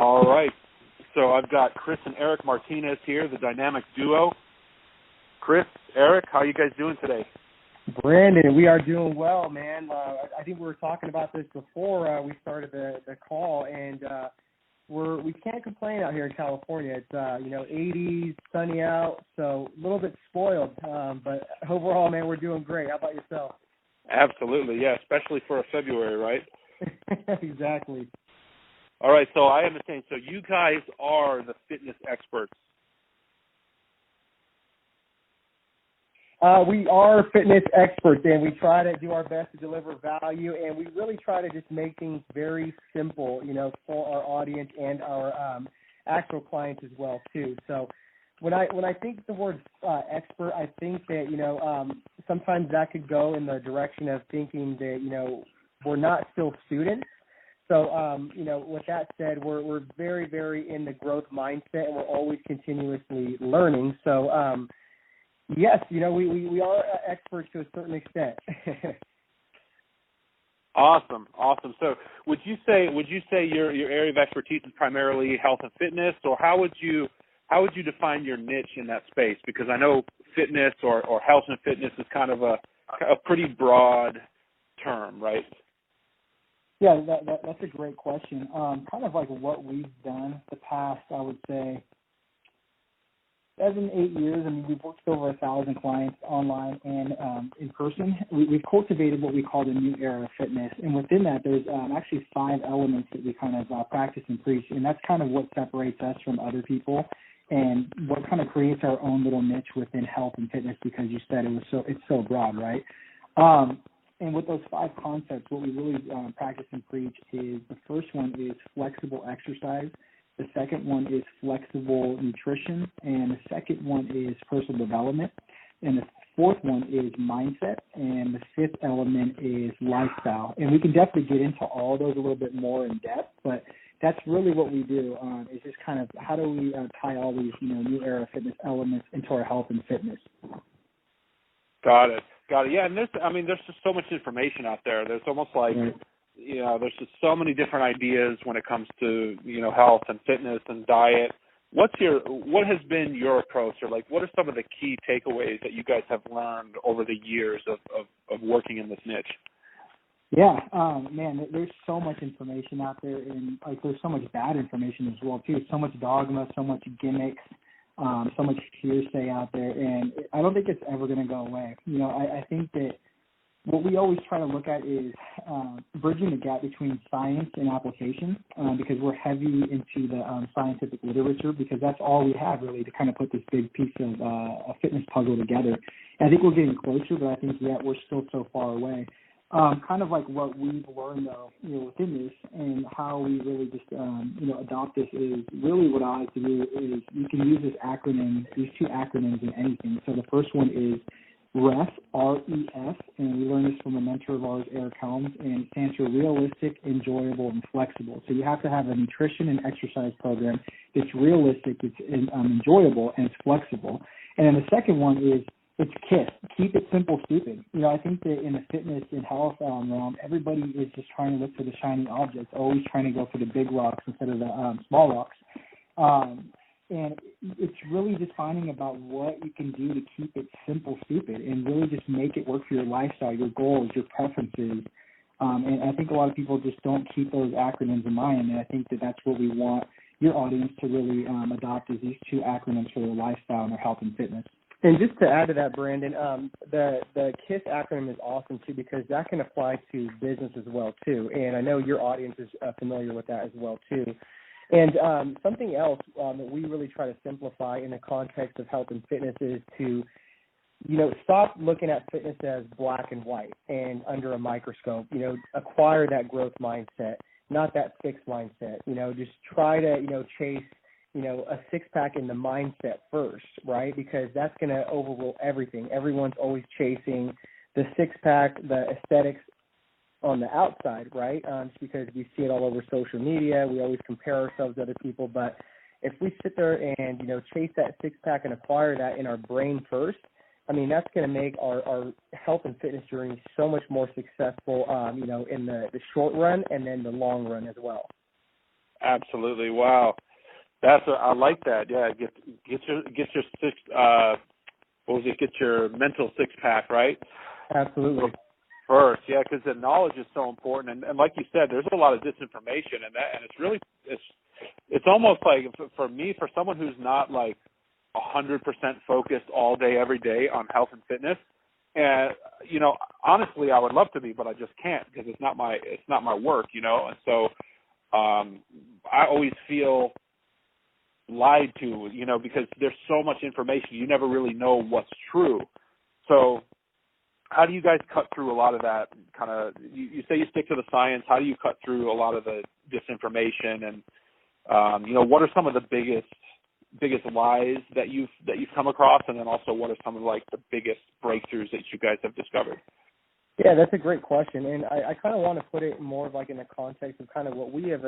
All right. So I've got Chris and Eric Martinez here, the dynamic duo. Chris, Eric, how are you guys doing today? Brandon, we are doing well, man. I think we were talking about this before we started the call, and we can't complain out here in California. It's 80s, sunny out, so a little bit spoiled. But overall, man, we're doing great. How about yourself? Absolutely, yeah, especially for a February, right? Exactly. All right, so I understand. So you guys are the fitness experts. We are fitness experts, and we try to do our best to deliver value, and we really try to just make things very simple, for our audience and our actual clients as well, too. So when I think the word expert, I think that, sometimes that could go in the direction of thinking that, we're not still students. So, with that said, we're very, very in the growth mindset, and we're always continuously learning. So, yes, we are experts to a certain extent. Awesome. So would you say your area of expertise is primarily health and fitness, or how would you define your niche in that space? Because I know fitness or health and fitness is kind of a pretty broad term, right? Yeah, that's a great question. Kind of like what we've done the past, I would say, 7, 8 years. I mean, we've worked with over 1,000 clients online and in person. We've cultivated what we call the new era of fitness. And within that, there's actually 5 elements that we kind of practice and preach. And that's kind of what separates us from other people and what kind of creates our own little niche within health and fitness, because you said it's so broad, right? And with those 5 concepts, what we really practice and preach is the first one is flexible exercise. The second one is flexible nutrition, and the second one is personal development, and the fourth one is mindset, and the fifth element is lifestyle. And we can definitely get into all those a little bit more in depth, but that's really what we do. Is just kind of how do we tie all these new era fitness elements into our health and fitness. Got it. Yeah, and there's just so much information out there. There's almost like there's just so many different ideas when it comes to, health and fitness and diet. What has been your approach, or like what are some of the key takeaways that you guys have learned over the years of working in this niche? Yeah, man, there's so much information out there, and like there's so much bad information as well too. So much dogma, so much gimmicks, so much hearsay out there, and I don't think it's ever going to go away. I think that what we always try to look at is bridging the gap between science and application, because we're heavy into the scientific literature, because that's all we have really to kind of put this big piece of a fitness puzzle together. And I think we're getting closer, but I think we're still so far away. Kind of like what we've learned though, within this and how we really just adopt this is really what I like to do is you can use these 2 acronyms in anything. So the first one is REF, R-E-F, and we learned this from a mentor of ours, Eric Helms, and it stands for realistic, enjoyable, and flexible. So you have to have a nutrition and exercise program that's realistic, it's enjoyable, and it's flexible. And then the second one is it's KISS, keep it simple, stupid. I think that in the fitness and health realm, everybody is just trying to look for the shiny objects, always trying to go for the big rocks instead of the small rocks. And it's really just finding about what you can do to keep it simple, stupid, and really just make it work for your lifestyle, your goals, your preferences. And I think a lot of people just don't keep those acronyms in mind, and I think that that's what we want your audience to really adopt is these 2 acronyms for their lifestyle and their health and fitness. And just to add to that, Brandon, the KISS acronym is awesome, too, because that can apply to business as well, too. And I know your audience is familiar with that as well, too. And something else that we really try to simplify in the context of health and fitness is to, stop looking at fitness as black and white and under a microscope. Acquire that growth mindset, not that fixed mindset. Just try to, chase, a 6-pack in the mindset first, right? Because that's going to overrule everything. Everyone's always chasing the 6-pack, the aesthetics on the outside, right? Just because we see it all over social media. We always compare ourselves to other people. But if we sit there and, chase that 6-pack and acquire that in our brain first, that's going to make our health and fitness journey so much more successful, in the short run and then the long run as well. Absolutely. Wow. I like that. Yeah. Get your six, get your mental six pack, right? Absolutely. First. Yeah. Cause the knowledge is so important. And like you said, there's a lot of disinformation and it's really, it's almost like for me, for someone who's not like 100% focused all day, every day on health and fitness. And, honestly, I would love to be, but I just can't because it's not my work, And so, I always feel lied to, because there's so much information. You never really know what's true. So how do you guys cut through a lot of that kind of, you say you stick to the science. How do you cut through a lot of the disinformation and, what are some of the biggest lies that you've come across, and then also what are some of like the biggest breakthroughs that you guys have discovered? Yeah, that's a great question, and I kind of want to put it more of like in the context of kind of what we have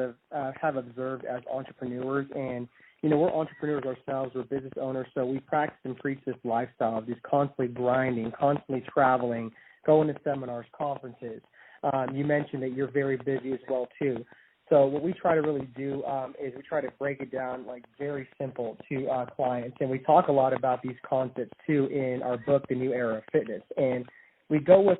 observed as entrepreneurs. And we're entrepreneurs ourselves, we're business owners, so we practice and preach this lifestyle of just constantly grinding, constantly traveling, going to seminars, conferences. You mentioned that you're very busy as well too. So what we try to really do is we try to break it down like very simple to clients, and we talk a lot about these concepts too in our book, The New Era of Fitness. And we go with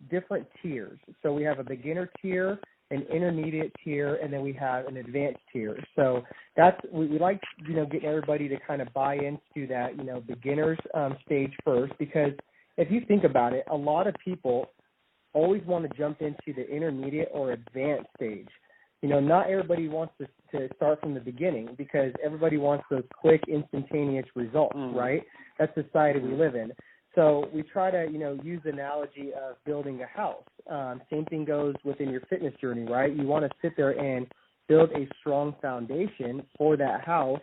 different tiers. So we have a beginner tier, an intermediate tier, and then we have an advanced tier. So that's we like getting everybody to kind of buy into that beginners stage first, because if you think about it, a lot of people always want to jump into the intermediate or advanced stage. Not everybody wants to start from the beginning because everybody wants those quick, instantaneous results, right? That's the society we live in. So we try to, use the analogy of building a house. Same thing goes within your fitness journey, right? You want to sit there and build a strong foundation for that house.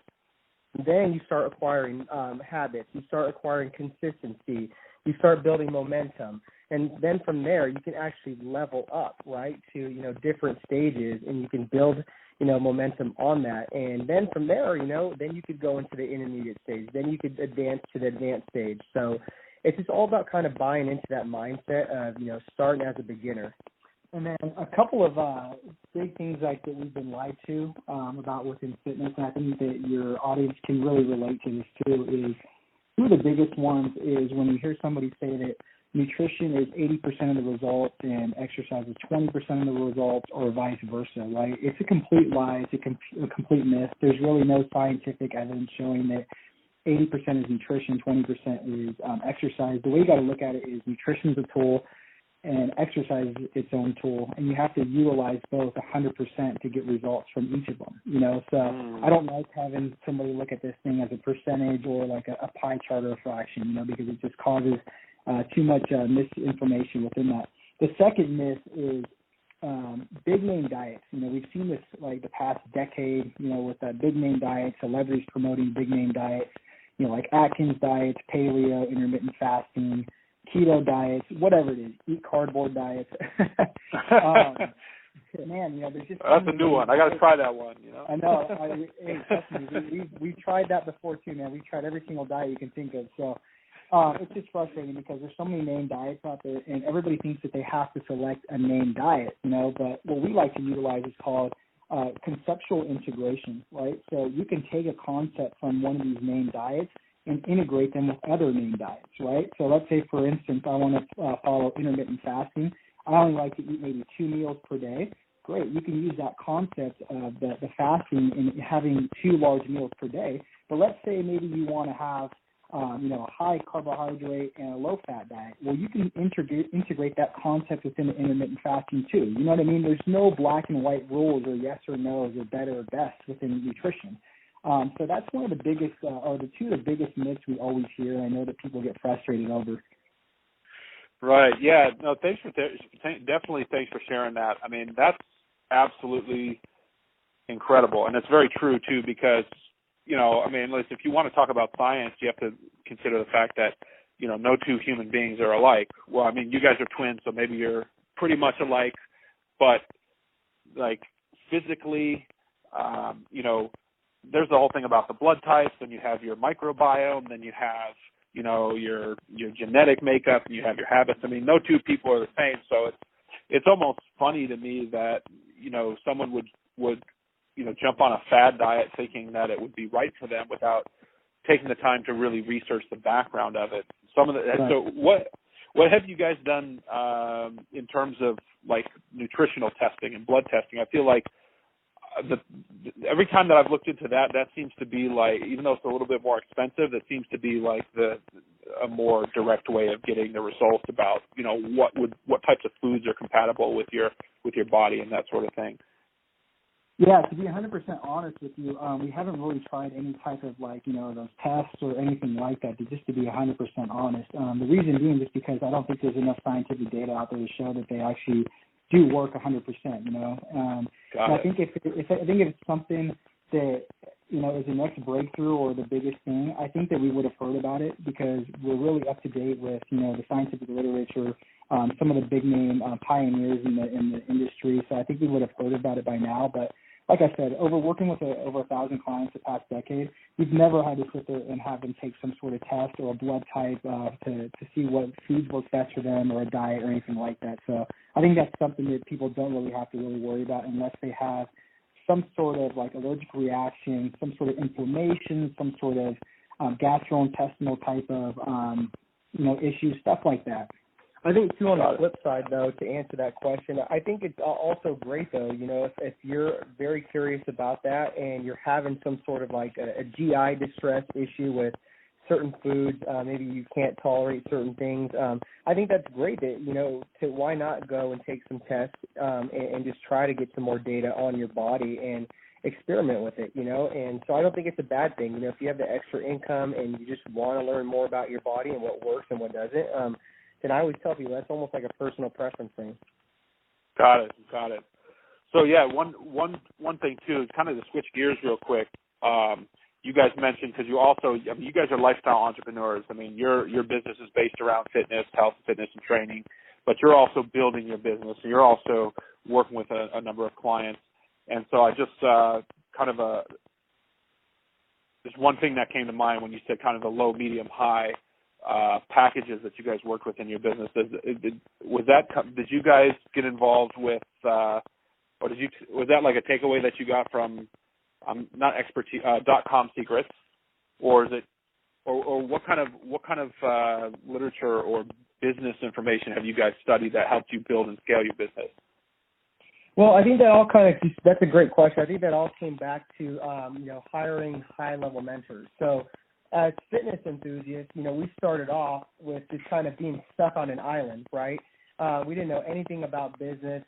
Then you start acquiring habits. You start acquiring consistency. You start building momentum. And then from there, you can actually level up, right, to, different stages, and you can build, momentum on that. And then from there, then you could go into the intermediate stage. Then you could advance to the advanced stage. So it's just all about kind of buying into that mindset of, starting as a beginner. And then a couple of big things like that we've been lied to about within fitness, and I think that your audience can really relate to this too, is two of the biggest ones is when you hear somebody say that nutrition is 80% of the results and exercise is 20% of the results, or vice versa, right? It's a complete lie. It's a complete myth. There's really no scientific evidence showing that 80% is nutrition, 20% is exercise. The way you got to look at it is nutrition is a tool and exercise is its own tool, and you have to utilize both 100% to get results from each of them, So I don't like having somebody look at this thing as a percentage or like a pie chart or a fraction, because it just causes too much misinformation within that. The second myth is big name diets. We've seen this like the past decade, with big name diets, celebrities promoting big name diets, like Atkins diets, paleo, intermittent fasting, keto diets, whatever it is, eat cardboard diets. Man, there's just that's a new one. I got to try that one. I know. Hey, trust me, we tried that before too, man. We've tried every single diet you can think of. So it's just frustrating because there's so many named diets out there, and everybody thinks that they have to select a named diet, But what we like to utilize is called conceptual integration, right? So you can take a concept from one of these named diets and integrate them with other named diets, right? So let's say, for instance, I want to follow intermittent fasting. I only like to eat maybe 2 meals per day. Great. You can use that concept of the fasting and having 2 large meals per day. But let's say maybe you want to have a high carbohydrate and a low fat diet. Well, you can integrate that concept within the intermittent fasting too. You know what I mean? There's no black and white rules or yes or no's or better or best within nutrition. So that's one of the biggest, or the two of the biggest myths we always hear. I know that people get frustrated over. Right. Yeah. No. Definitely. Thanks for sharing that. I mean, that's absolutely incredible, and it's very true too. Because listen, if you want to talk about science, you have to consider the fact that no two human beings are alike. Well, I mean, you guys are twins, so maybe you're pretty much alike, but like physically, there's the whole thing about the blood types, and you have your microbiome, then you have, your genetic makeup, and you have your habits. I mean, no two people are the same. So it's almost funny to me that, someone would jump on a fad diet thinking that it would be right for them without taking the time to really research the background of it. Right. So what have you guys done in terms of like nutritional testing and blood testing? I feel like every time that I've looked into that seems to be like, even though it's a little bit more expensive, that seems to be like a more direct way of getting the results about, what types of foods are compatible with your body and that sort of thing. Yeah, to be 100% honest with you, we haven't really tried any type of those tests or anything like that, just to be 100% honest. The reason being is because I don't think there's enough scientific data out there to show that they actually do work 100%, I think if it's something that, is the next breakthrough or the biggest thing, I think that we would have heard about it because we're really up to date with, the scientific literature, some of the big name pioneers in the industry. So I think we would have heard about it by now. But like I said, working with over 1,000 clients the past decade, we've never had to sit there and have them take some sort of test or a blood type to see what foods work best for them or a diet or anything like that. So I think that's something that people don't really have to really worry about unless they have some sort of allergic reaction, some sort of inflammation, some sort of gastrointestinal type of issues, stuff like that. I think, too, on the flip side, though, to answer that question, I think it's also great, though, if you're very curious about that and you're having some sort of a GI distress issue with certain foods, maybe you can't tolerate certain things. I think that's great that, why not go and take some tests and just try to get some more data on your body and experiment with it, and so I don't think it's a bad thing. If you have the extra income and you just want to learn more about your body and what works and what doesn't, then I always tell people that's almost like a personal preference thing. Got it. So yeah, one thing too is kind of to switch gears real quick. You guys mentioned, because you guys are lifestyle entrepreneurs. I mean, your business is based around health, fitness, and training, but you're also building your business, and you're also working with a number of clients. And so I just just one thing that came to mind when you said kind of the low, medium, high packages that you guys worked with in your business. Did you guys get involved with, or was that like a takeaway that you got from not expertise .com secrets, or is it, or what kind of literature or business information have you guys studied that helped you build and scale your business? Well, I think that that's a great question. I think that all came back to, hiring high-level mentors. So as fitness enthusiasts, we started off with just kind of being stuck on an island, right? We didn't know anything about business.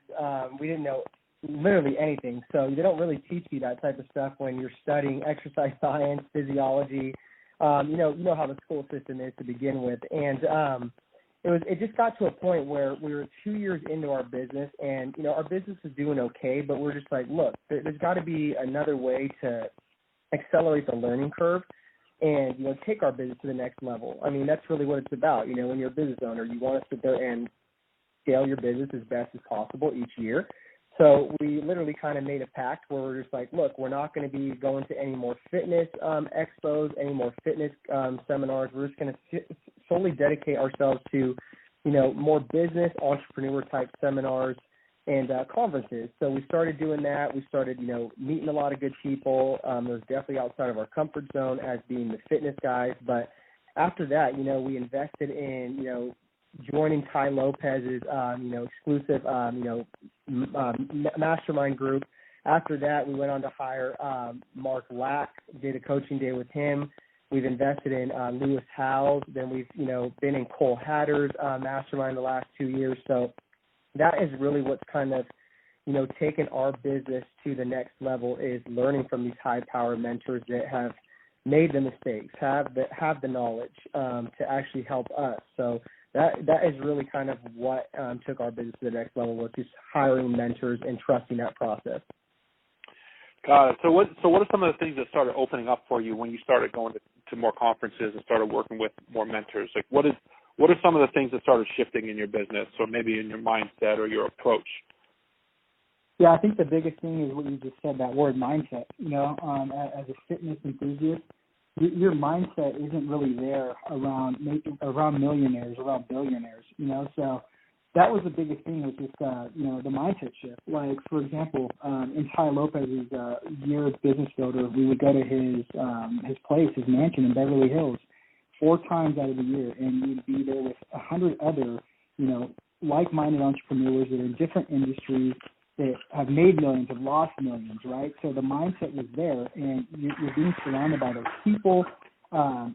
We didn't know literally anything. So they don't really teach you that type of stuff when you're studying exercise science, physiology. You know how the school system is to begin with. And it just got to a point where we were 2 years into our business, and our business is doing okay, but we're just like, look, there's got to be another way to accelerate the learning curve and take our business to the next level. I mean, that's really what it's about. When you're a business owner, you want to sit there and scale your business as best as possible each year. So we literally kind of made a pact where we're just like, look, we're not going to be going to any more fitness expos, any more fitness seminars. We're just going to solely dedicate ourselves to, more business, entrepreneur-type seminars and conferences. So we started doing that. We started, meeting a lot of good people. It was definitely outside of our comfort zone as being the fitness guys. But after that, we invested in, joining Ty Lopez's, exclusive, mastermind group. After that, we went on to hire Mark Lack, did a coaching day with him. We've invested in Lewis Howes. Then we've, been in Cole Hatter's mastermind the last 2 years. So that is really what's kind of, taken our business to the next level, is learning from these high-power mentors that have made the mistakes, have the knowledge to actually help us. So that is really kind of what took our business to the next level, was just hiring mentors and trusting that process. Got it. So what are some of the things that started opening up for you when you started going to more conferences and started working with more mentors? Like what are some of the things that started shifting in your business, or maybe in your mindset or your approach? Yeah, I think the biggest thing is what you just said, that word mindset. As a fitness enthusiast, your mindset isn't really there around millionaires, around billionaires. So that was the biggest thing, was just, the mindset shift. Like, for example, in Ty Lopez's year of business builder, we would go to his place, his mansion in Beverly Hills, 4 times out of the year, and you'd be there with 100 other, like-minded entrepreneurs that are in different industries that have made millions, have lost millions, right? So the mindset was there, and you're being surrounded by those people.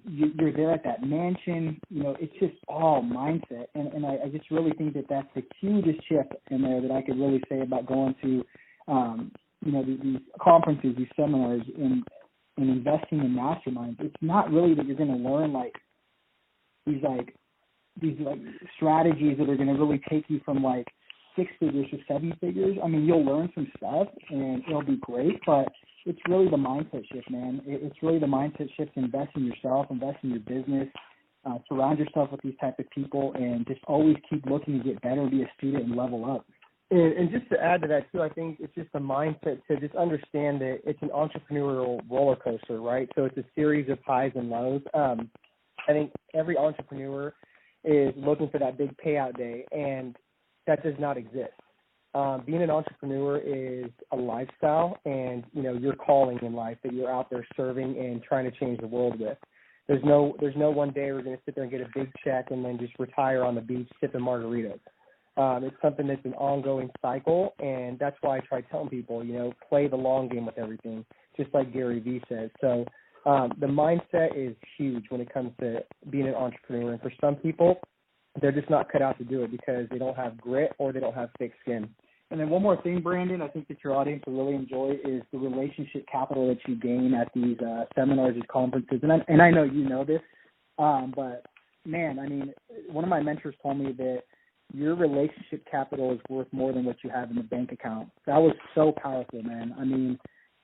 You're there at that mansion. It's just all mindset. And I just really think that that's the hugest shift in there that I could really say about going to, these conferences, these seminars, and investing in masterminds. It's not really that you're going to learn these strategies that are going to really take you from 6 figures to 7 figures. I mean, you'll learn some stuff and it'll be great, but it's really the mindset shift, man. It's really the mindset shift to invest in yourself, invest in your business, surround yourself with these type of people, and just always keep looking to get better, be a student, and level up. And just to add to that, too, I think it's just the mindset to just understand that it's an entrepreneurial roller coaster, right? So it's a series of highs and lows. I think every entrepreneur is looking for that big payout day, and that does not exist. Being an entrepreneur is a lifestyle, and your calling in life that you're out there serving and trying to change the world with. There's no one day we're going to sit there and get a big check and then just retire on the beach sipping margaritas. It's something that's an ongoing cycle, and that's why I try telling people, play the long game with everything, just like Gary Vee says. So the mindset is huge when it comes to being an entrepreneur, and for some people, they're just not cut out to do it because they don't have grit or they don't have thick skin. And then one more thing, Brandon, I think that your audience will really enjoy is the relationship capital that you gain at these seminars, these conferences. And I know you know this, but, man, I mean, one of my mentors told me that your relationship capital is worth more than what you have in the bank account. That was so powerful, man. I mean,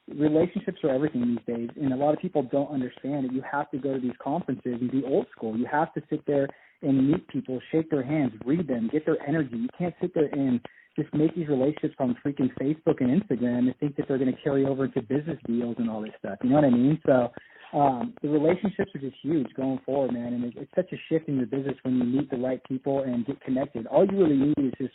relationships are everything these days, and a lot of people don't understand that you have to go to these conferences and be old school. You have to sit there and meet people, shake their hands, read them, get their energy. You can't sit there and just make these relationships on freaking Facebook and Instagram and think that they're going to carry over into business deals and all this stuff. You know what I mean? So the relationships are just huge going forward, man, and it's such a shift in your business when you meet the right people and get connected. All you really need is just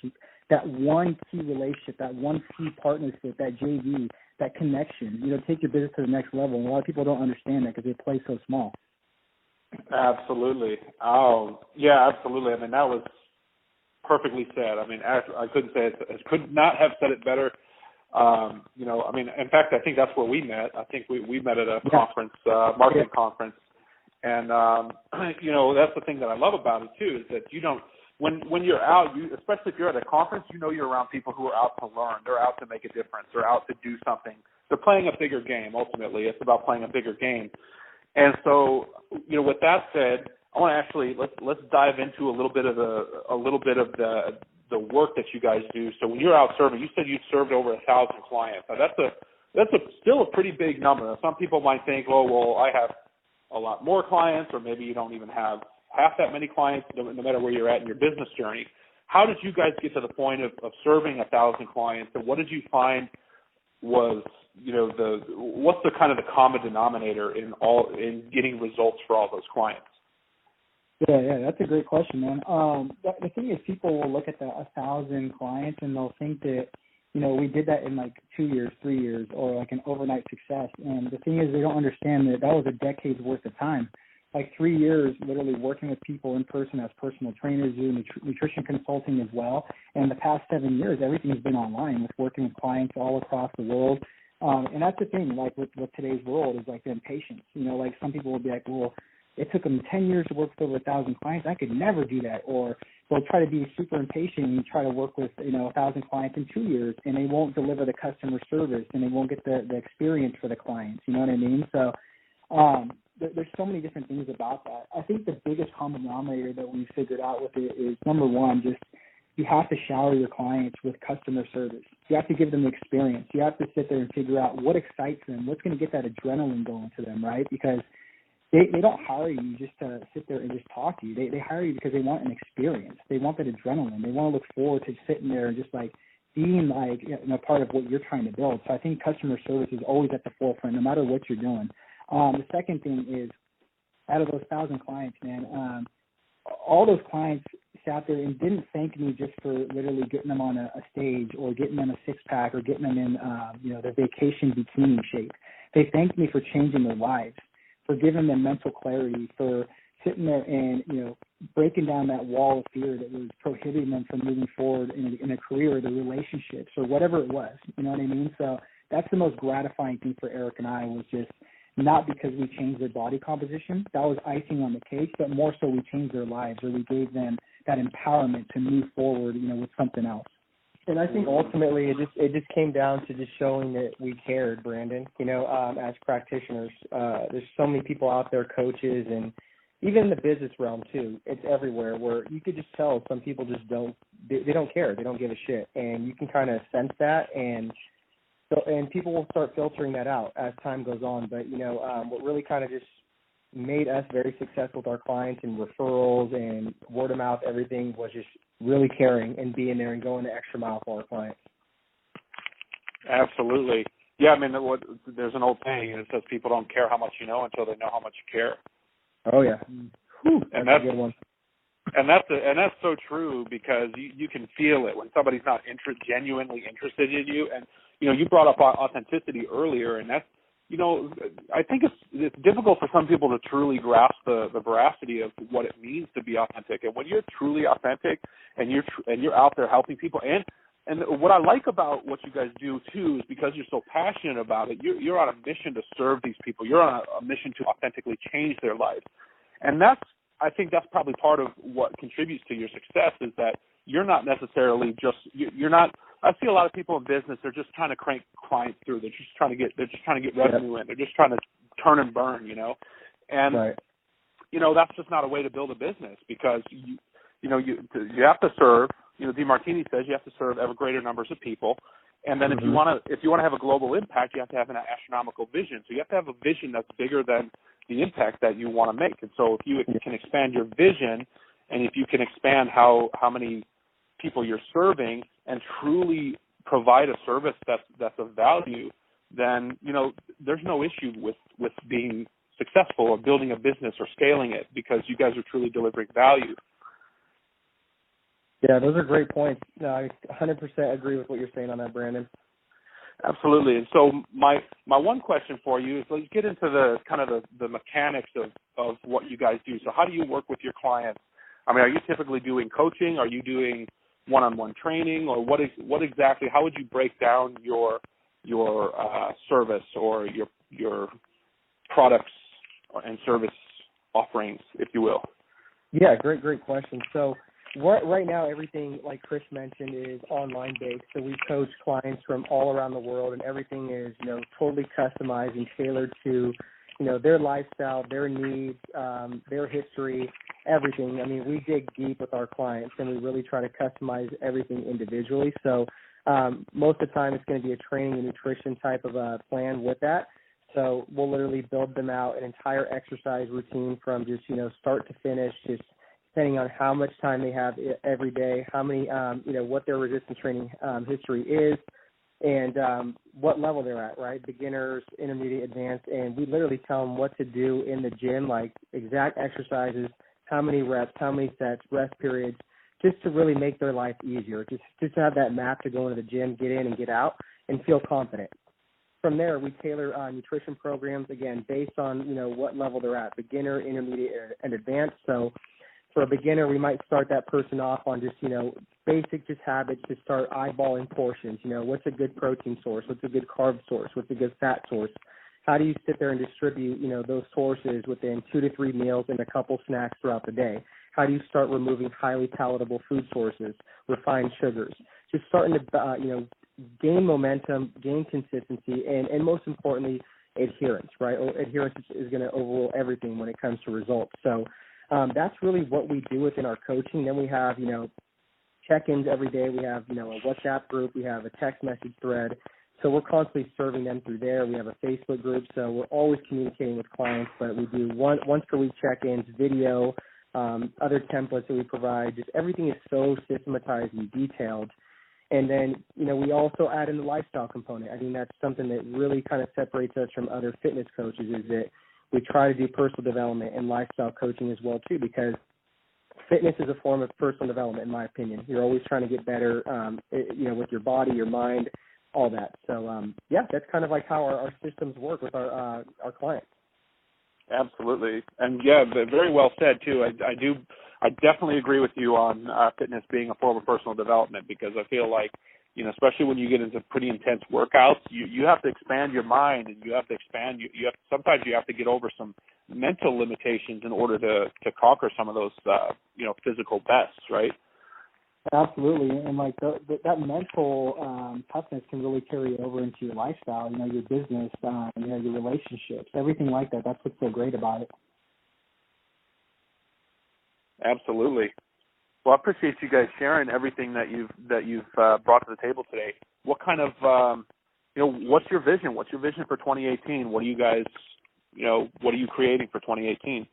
that one key relationship, that one key partnership, that JV, that connection, take your business to the next level. And a lot of people don't understand that because they play so small. Absolutely. Oh, yeah, absolutely. I mean, that was perfectly said. I mean, I couldn't say it, could not have said it better. I mean, in fact, I think that's where we met. I think we met at a conference, marketing conference. And, that's the thing that I love about it, too, is that you don't, when you're out, especially if you're at a conference, you're around people who are out to learn. They're out to make a difference. They're out to do something. They're playing a bigger game, ultimately. It's about playing a bigger game. And so, with that said, I want to actually let's dive into a little bit of the work that you guys do. So when you're out serving, you said you served over 1,000 clients. Now that's still a pretty big number. Now, some people might think, oh, well, I have a lot more clients, or maybe you don't even have half that many clients, no matter where you're at in your business journey. How did you guys get to the point of serving 1,000 clients, and what did you find was what's the kind of the common denominator in getting results for all those clients? Yeah, that's a great question, man. The thing is, people will look at the 1,000 clients and they'll think that, we did that in 2 years, 3 years, or an overnight success. And the thing is, they don't understand that was a decade's worth of time. 3 years literally working with people in person as personal trainers, doing nutrition consulting as well. And the past 7 years, everything's been online with working with clients all across the world. And that's the thing, with today's world is the impatience. Some people will be like, well, it took them 10 years to work with over 1,000 clients. I could never do that. Or they'll try to be super impatient and try to work with, 1,000 clients in 2 years, and they won't deliver the customer service and they won't get the experience for the clients. You know what I mean? So there's so many different things about that. I think the biggest common denominator that we figured out with it is, number one, just you have to shower your clients with customer service. You have to give them the experience. You have to sit there and figure out what excites them, what's going to get that adrenaline going to them, right? Because they don't hire you just to sit there and just talk to you. They hire you because they want an experience. They want that adrenaline. They want to look forward to sitting there and just being part of what you're trying to build. So I think customer service is always at the forefront, no matter what you're doing. The second thing is, out of those 1,000 clients, man, all those clients sat there and didn't thank me just for literally getting them on a stage or getting them a six-pack or getting them in, their vacation bikini shape. They thanked me for changing their lives, for giving them mental clarity, for sitting there and, breaking down that wall of fear that was prohibiting them from moving forward in a career or the relationships or whatever it was. You know what I mean? So that's the most gratifying thing for Eric and I, was just not because we changed their body composition. That was icing on the cake, but more so we changed their lives, or we gave them that empowerment to move forward, with something else. And I think ultimately it just came down to just showing that we cared, Brandon. As practitioners, there's so many people out there, coaches, and even in the business realm too. It's everywhere, where you could just tell some people just don't care. They don't give a shit, and you can kind of sense that, and people will start filtering that out as time goes on. But what really kind of just made us very successful with our clients and referrals and word of mouth, everything was just really caring and being there and going the extra mile for our clients. Absolutely. Yeah, I mean, there's an old saying, and it says people don't care how much you know until they know how much you care. Oh yeah. Whew, that's a good one. And that's so true, because you can feel it when somebody's not genuinely interested in you. And you brought up authenticity earlier, and that's I think it's difficult for some people to truly grasp the veracity of what it means to be authentic. And when you're truly authentic and you're out there helping people, and what I like about what you guys do too is because you're so passionate about it, you're on a mission to serve these people. You're on a mission to authentically change their lives. And I think that's probably part of what contributes to your success, is that you're not necessarily you're not. I see a lot of people in business, they're just trying to crank clients through. They're just trying to get revenue in. They're just trying to turn and burn, And right. That's just not a way to build a business, because you have to serve. DeMartini says you have to serve ever greater numbers of people. And then if you want to have a global impact, you have to have an astronomical vision. So you have to have a vision that's bigger than the impact that you want to make. And so if you can expand your vision, and if you can expand how many people you're serving and truly provide a service that's of value, then there's no issue with being successful or building a business or scaling it, because you guys are truly delivering value. Yeah, those are great points. No, I 100% agree with what you're saying on that, Brandon. Absolutely. And so my one question for you is, let's get into the kind of the mechanics of what you guys do. So how do you work with your clients? I mean, are you typically doing coaching? Are you doing one-on-one training, or what exactly? How would you break down your service or your products and service offerings, if you will? Yeah, great question. So right now, everything, like Chris mentioned, is online based. So we coach clients from all around the world, and everything is totally customized and tailored to their lifestyle, their needs, their history, everything. I mean, we dig deep with our clients, and we really try to customize everything individually. So most of the time, it's going to be a training and nutrition type of a plan with that. So we'll literally build them out an entire exercise routine from just start to finish, just depending on how much time they have every day, how many what their resistance training history is, and what level they're at, right? Beginners, intermediate, advanced, and we literally tell them what to do in the gym, like exact exercises, how many reps, how many sets, rest periods, just to really make their life easier, just to have that map to go into the gym, get in and get out, and feel confident. From there, we tailor nutrition programs, again, based on, what level they're at, beginner, intermediate, and advanced. So for a beginner, we might start that person off on just, basic habits to start eyeballing portions. What's a good protein source? What's a good carb source? What's a good fat source? How do you sit there and distribute, those sources within 2 to 3 meals and a couple snacks throughout the day? How do you start removing highly palatable food sources, refined sugars? Just starting to, gain momentum, gain consistency, and most importantly, adherence, right? Adherence is going to overrule everything when it comes to results. So that's really what we do within our coaching. Then we have, check-ins every day. We have, a WhatsApp group. We have a text message thread. So we're constantly serving them through there. We have a Facebook group. So we're always communicating with clients, but we do once per week check-ins, video, other templates that we provide. Just everything is so systematized and detailed. And then, we also add in the lifestyle component. I think that's something that really kind of separates us from other fitness coaches, is that we try to do personal development and lifestyle coaching as well, too, because fitness is a form of personal development, in my opinion. You're always trying to get better, with your body, your mind, all that. So, that's kind of like how our systems work with our clients. Absolutely. And very well said too. I definitely agree with you on fitness being a form of personal development, because I feel like, especially when you get into pretty intense workouts, you have to expand your mind, and you have to expand. Sometimes you have to get over some mental limitations in order to conquer some of those physical bests, right? Absolutely, and like that mental toughness can really carry over into your lifestyle, your business, your relationships, everything like that. That's what's so great about it. Absolutely. Well, I appreciate you guys sharing everything that you've brought to the table today. What kind of what's your vision? What's your vision for 2018? What are you guys, what are you creating for 2018?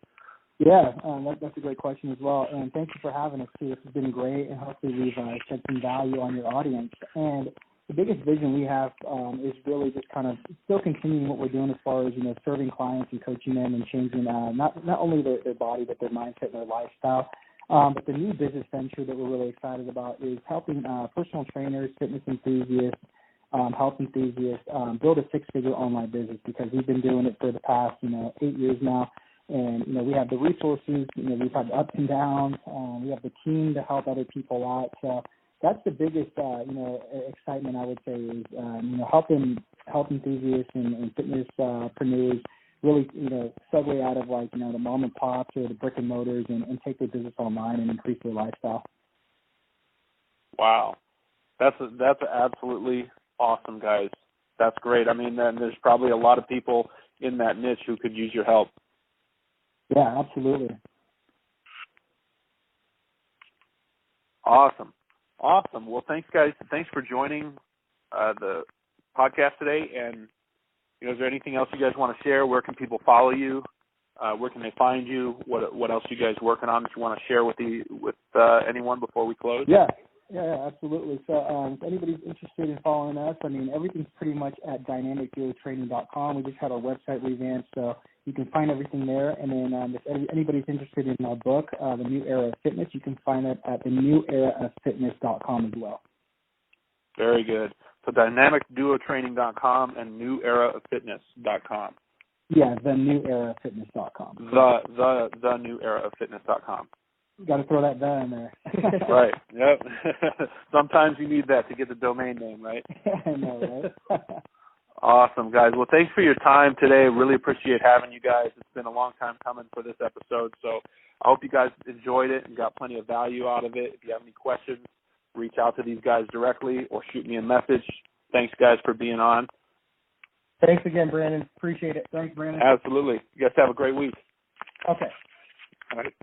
Yeah, that's a great question as well, and thank you for having us too. This has been great, and hopefully we've shed some value on your audience. And the biggest vision we have is really just kind of still continuing what we're doing as far as serving clients and coaching them and changing not only their body but their mindset and their lifestyle. But the new business venture that we're really excited about is helping personal trainers, fitness enthusiasts, health enthusiasts build a six-figure online business, because we've been doing it for the past 8 years now. And, we have the resources, we've had the ups and downs, we have the team to help other people out. So that's the biggest, excitement, I would say, is, helping health enthusiasts and fitnesspreneurs really, segue out of the mom and pops or the brick and mortars and take their business online and increase their lifestyle. Wow. That's absolutely awesome, guys. That's great. I mean, then there's probably a lot of people in that niche who could use your help. Yeah, absolutely. Awesome. Well, thanks, guys. Thanks for joining the podcast today. And is there anything else you guys want to share? Where can people follow you? Where can they find you? What else are you guys working on that you want to share with anyone before we close? Yeah, absolutely. So if anybody's interested in following us, everything's pretty much at dynamicduotraining.com. We just had our website revamped, so you can find everything there. And then if anybody's interested in our book, The New Era of Fitness, you can find it at theneweraoffitness.com as well. Very good. So dynamicduotraining.com and neweraoffitness.com. Yeah, theneweraoffitness.com. The neweraoffitness.com. Got to throw that "the" in there. Right. Yep. Sometimes you need that to get the domain name, right? I know, right? Awesome, guys. Well, thanks for your time today. Really appreciate having you guys. It's been a long time coming for this episode, so I hope you guys enjoyed it and got plenty of value out of it. If you have any questions, reach out to these guys directly or shoot me a message. Thanks, guys, for being on. Thanks again, Brandon. Appreciate it. Thanks, Brandon. Absolutely. You guys have a great week. Okay. All right.